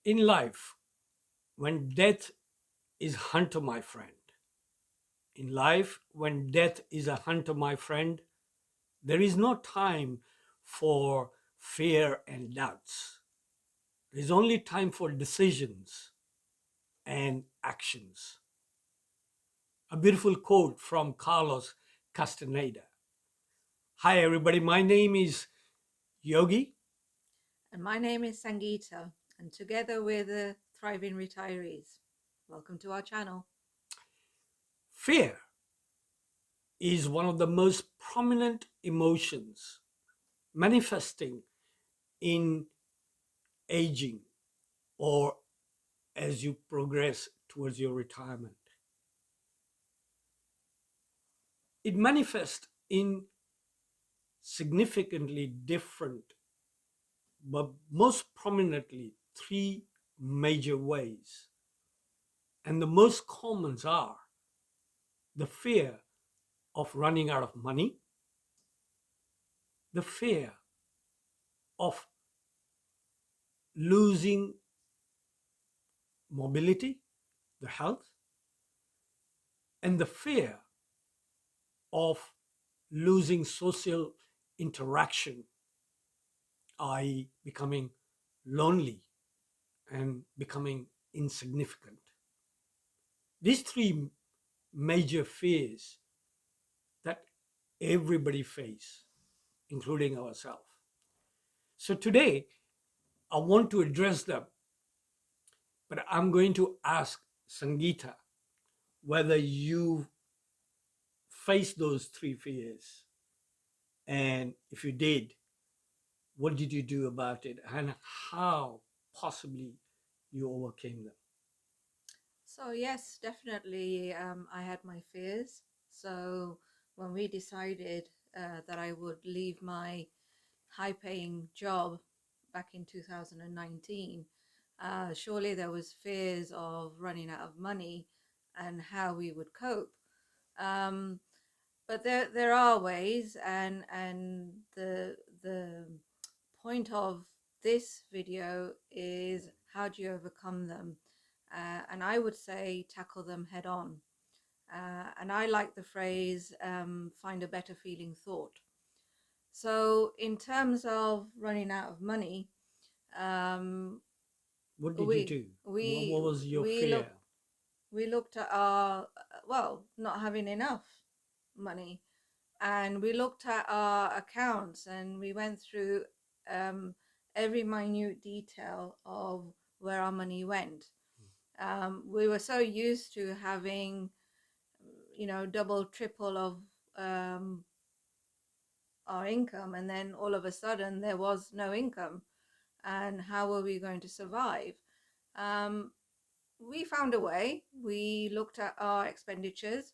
In life, when death is hunter, my friend, in life, when death is a hunter, my friend, there is no time for fear and doubts. There is only time for decisions and actions. A beautiful quote from Carlos Castaneda. Hi, everybody. My name is Yogi. And my name is Sangeeta, and together we're the Thriving Retirees. Welcome to our channel. Fear is one of the most prominent emotions manifesting in aging or as you progress towards your retirement. It manifests in significantly different, but most prominently, three major ways. And the most commons are the fear of running out of money, the fear of losing mobility, the health, and the fear of losing social interaction, i.e., becoming lonely and becoming insignificant. These three major fears that everybody face, including ourselves. So today, I want to address them, but I'm going to ask Sangeeta whether you face those three fears, and if you did, what did you do about it, and how possibly you overcame them. So, yes, definitely, I had my fears. So, when we decided that I would leave my high paying job back in 2019, surely there was fears of running out of money and how we would cope. Um, but there are ways, and the point of this video is how do you overcome them, and I would say tackle them head on. And I like the phrase, find a better feeling thought. So in terms of running out of money, um, What did you we do? we What was your we fear? looked we looked at our, well, not having enough money, and we looked at our accounts, and we went through um, every minute detail of where our money went. We were so used to having, double, triple of um, our income, and then all of a sudden there was no income. And how were we going to survive? Um, we found a way. We looked at our expenditures.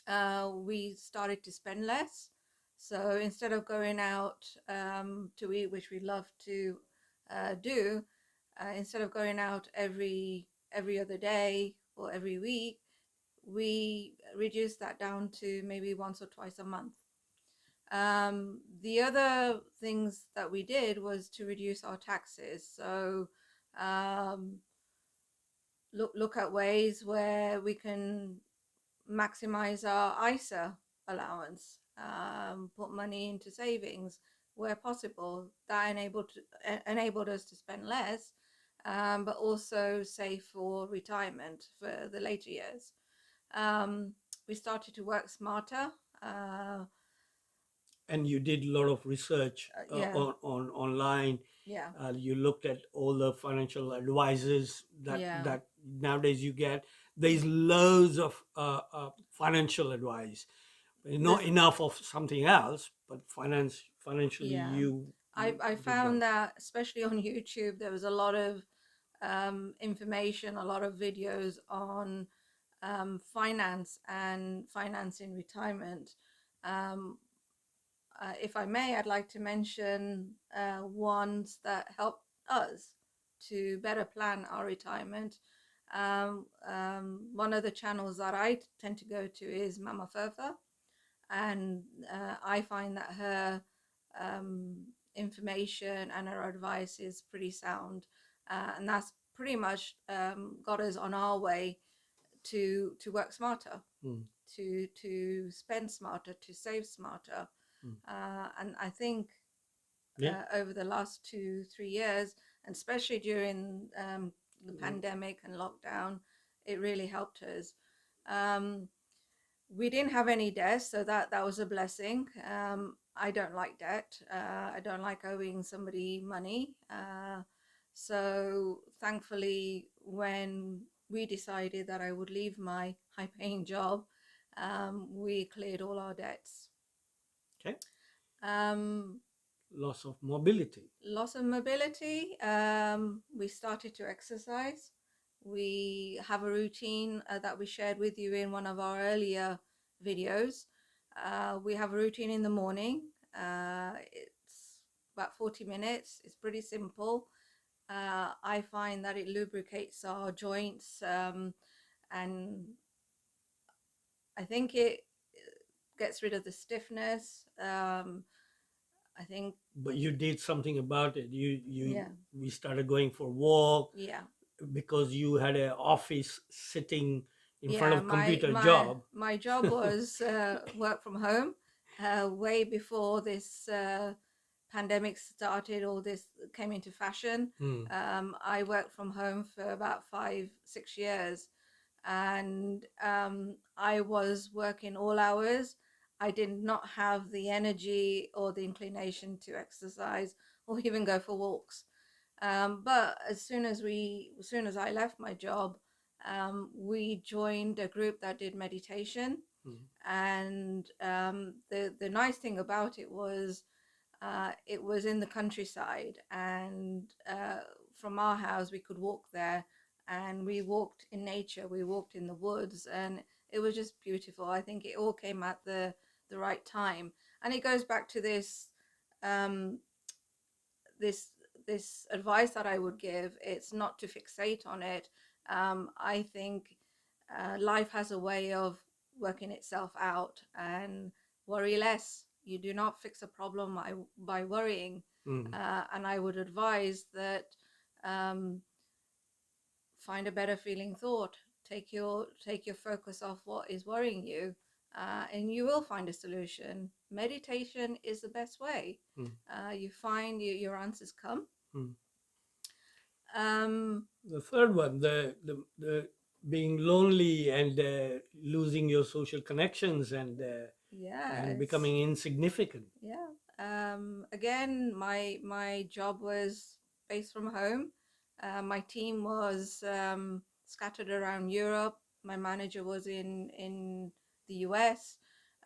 We started to spend less. So instead of going out to eat, which we love to do, instead of going out every other day or every week, we reduced that down to maybe once or twice a month. The other things that we did was to reduce our taxes. So um, look at ways where we can maximize our ISA allowance, put money into savings where possible. That enabled us to spend less, but also save for retirement for the later years. Um, we started to work smarter. Uh, And you did a lot of research yeah, on online. yeah, You looked at all the financial advisors yeah. that nowadays you get. There's loads of financial advice, not There's enough of something else, but financially Yeah, I did well. found that especially on YouTube, there was a lot of information, a lot of videos on finance and finance in retirement. Um, if I may, I'd like to mention ones that help us to better plan our retirement. One of the channels that I tend to go to is Mama Furfa, and I find that her information and her advice is pretty sound. and that's pretty much got us on our way to work smarter, Mm. to spend smarter, to save smarter. Mm. And I think Yeah. over the last 2-3 years, and especially during the pandemic and lockdown, it really helped us. We didn't have any debt, so that was a blessing. I don't like debt. I don't like owing somebody money. So thankfully, when we decided that I would leave my high-paying job, we cleared all our debts. Okay. Um, Loss of mobility. Loss of mobility. We started to exercise. We have a routine that we shared with you in one of our earlier videos. We have a routine in the morning. It's about 40 minutes. It's pretty simple. I find that it lubricates our joints, and I think it gets rid of the stiffness. I think, But you did something about it. yeah, We started going for walk yeah. because you had an office sitting in front Yeah, of computer my job. my job was work from home. Way before this pandemic started, all this came into fashion. Mm. I worked from home for about 5-6 years, and I was working all hours. I did not have the energy or the inclination to exercise or even go for walks. But as soon as I left my job, we joined a group that did meditation. Mm. And the nice thing about it was in the countryside, and from our house we could walk there, and we walked in nature, we walked in the woods, and it was just beautiful. I think it all came at the right time, and it goes back to um, this this advice that I would give. It's not to fixate on it. I think life has a way of working itself out, and worry less. You do not fix a problem by worrying. Mm. And I would advise that um, find a better feeling thought. Take your focus off what is worrying you, and you will find a solution. Meditation is the best way. Mm. You find your answers come. Mm. Um, The third one, the being lonely and losing your social connections yeah, and it's becoming insignificant. yeah. Again, my job was based from home. My team was scattered around Europe. My manager was in the US.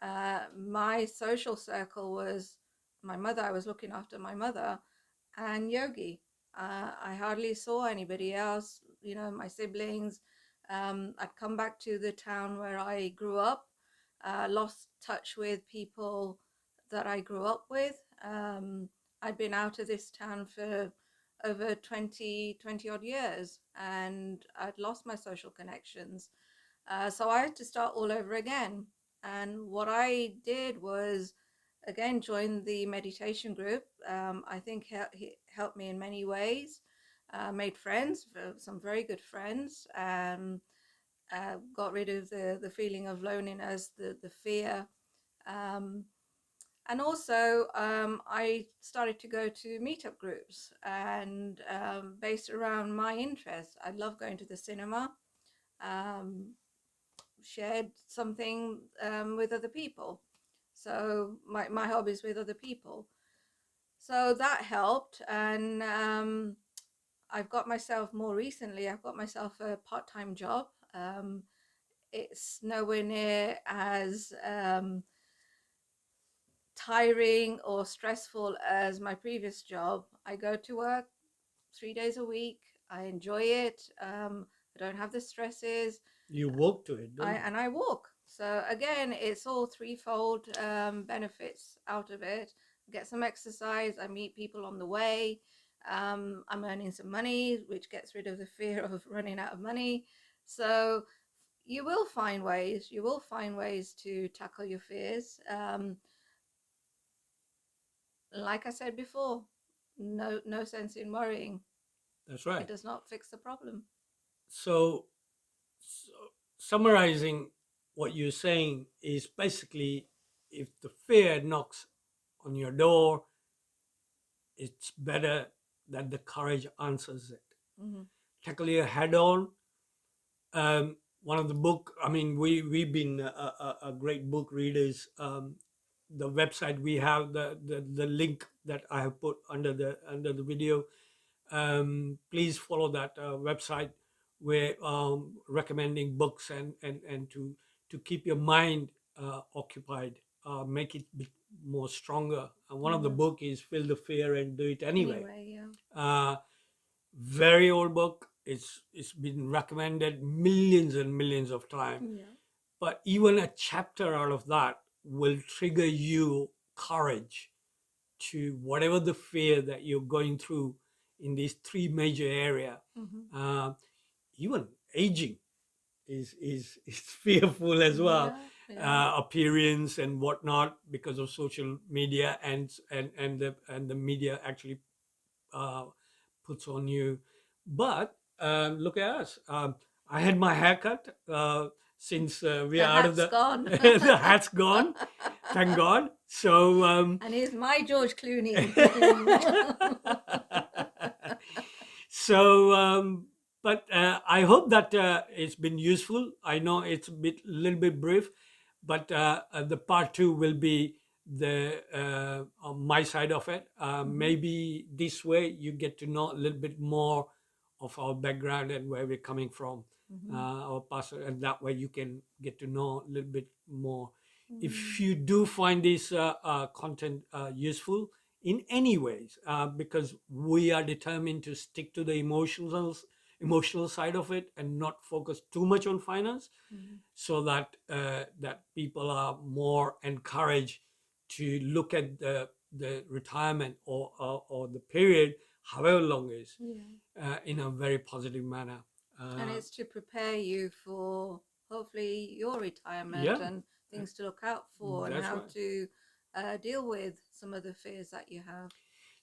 My social circle was my mother. I was looking after my mother and Yogi. I hardly saw anybody else. You know, my siblings. I'd come back to the town where I grew up. Lost touch with people that I grew up with. I'd been out of this town for over 20 odd years, and I'd lost my social connections. So I had to start all over again. And what I did was, again, join the meditation group. I think he helped me in many ways. Made friends, some very good friends. Got rid of the feeling of loneliness, the fear. Um, and also, I started to go to meetup groups, and based around my interests. I love going to the cinema, um, shared something with other people. So my hobbies with other people. So that helped. And I've got myself more recently, I've got myself a part-time job. It's nowhere near as tiring or stressful as my previous job. I go to work 3 days a week. I enjoy it. I don't have the stresses. You walk to it, don't you? I walk. So again, it's all threefold benefits out of it. Get some exercise. I meet people on the way. I'm earning some money, which gets rid of the fear of running out of money. So you will find ways. You will find ways to tackle your fears. Like I said before, no sense in worrying. That's It right. does not fix the problem. So, so summarizing what you're saying is basically, if the fear knocks on your door, it's better that the courage answers it. Hmm. Tackle it head on. One of the book, I mean, we've been a great book readers. The website we have, the link that I have put under the video. Please follow that website. We're recommending books and to keep your mind occupied, make it more stronger. And one of the Yeah. book is Feel the Fear and Do It Anyway. Anyway, yeah. Uh, very old book. It's been recommended millions and millions of times. Yeah. But even a chapter out of that will trigger you courage to whatever the fear that you're going through in these three major area. Hmm. Even aging is fearful as well. Yeah. Yeah. Appearance and whatnot, because of social media and the media actually uh, puts on you. But look at us. I had my haircut since we The are out of hat's the gone. the hat's gone. Thank God. So And here's my George Clooney. so but I hope that it's been useful. I know it's a little bit brief, but the part two will be the on my side of it. Mhm. Maybe this way you get to know a little bit more of our background and where we're coming from, Mhm. our past, and that way you can get to know a little bit more. If Mm. you do find this content useful in any ways, because we are determined to stick to the emotional side of it and not focus too much on finance, Mhm. so that that people are more encouraged to look at the retirement or the period, however long it is, Yeah. in a very positive manner. And it's to prepare you for hopefully your retirement Yeah, and things to look out for and that's how right. to deal with some of the fears that you have.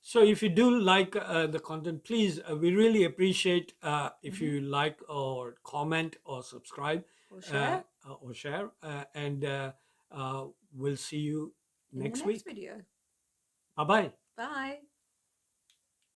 So if you do like the content, please, we really appreciate if Mhm. you like or comment or subscribe Or share or share, and we'll see you in the next next week. video. Bye bye. Bye.